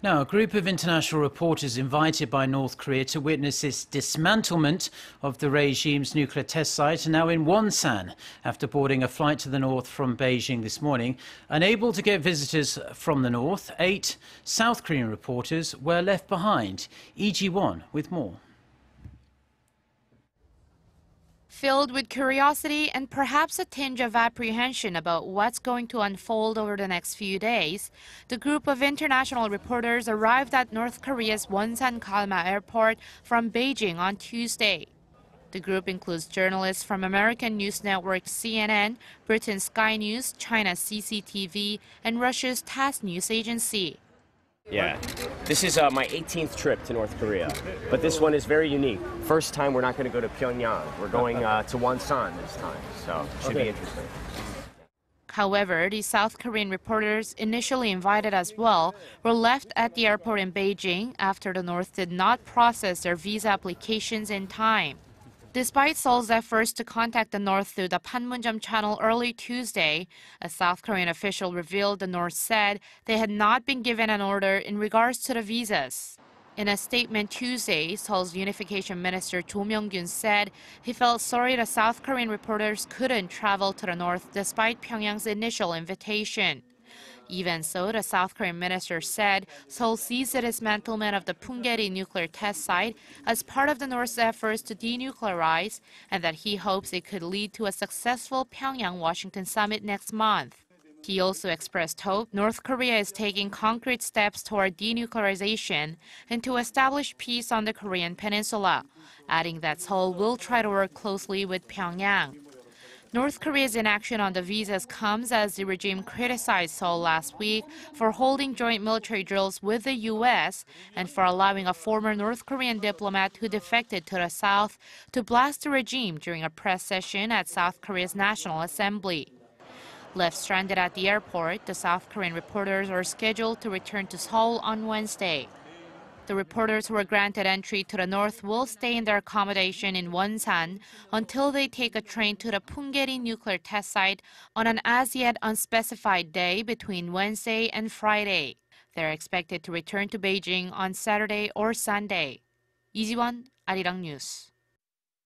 Now, a group of international reporters invited by North Korea to witness this dismantlement of the regime's nuclear test site are now in Wonsan after boarding a flight to the north from Beijing this morning. Unable to get visitors from the north, 8 South Korean reporters were left behind. Lee-ji-won with more. Filled with curiosity and perhaps a tinge of apprehension about what's going to unfold over the next few days, the group of international reporters arrived at North Korea's Wonsan Kalma airport from Beijing on Tuesday. The group includes journalists from American news network CNN, Britain's Sky News, China's CCTV, and Russia's Tass news agency. Yeah, this is my 18th trip to North Korea, but this one is very unique. First time we're not going to go to Pyongyang. We're going to Wonsan this time, so it should be interesting. However, the South Korean reporters initially invited as well were left at the airport in Beijing after the North did not process their visa applications in time. Despite Seoul's efforts to contact the North through the Panmunjom channel early Tuesday, a South Korean official revealed the North said they had not been given an order in regards to the visas. In a statement Tuesday, Seoul's Unification Minister Jo Myung-kyun said he felt sorry the South Korean reporters couldn't travel to the North despite Pyongyang's initial invitation. Even so, the South Korean minister said Seoul sees the dismantlement of the Punggye-ri nuclear test site as part of the North's efforts to denuclearize, and that he hopes it could lead to a successful Pyongyang-Washington summit next month. He also expressed hope North Korea is taking concrete steps toward denuclearization and to establish peace on the Korean peninsula, adding that Seoul will try to work closely with Pyongyang. North Korea's inaction on the visas comes as the regime criticized Seoul last week for holding joint military drills with the U.S. and for allowing a former North Korean diplomat who defected to the South to blast the regime during a press session at South Korea's National Assembly. Left stranded at the airport, the South Korean reporters are scheduled to return to Seoul on Wednesday. The reporters who were granted entry to the North will stay in their accommodation in Wonsan until they take a train to the Punggye-ri nuclear test site on an as-yet unspecified day between Wednesday and Friday. They're expected to return to Beijing on Saturday or Sunday. Lee-ji-won, Arirang News.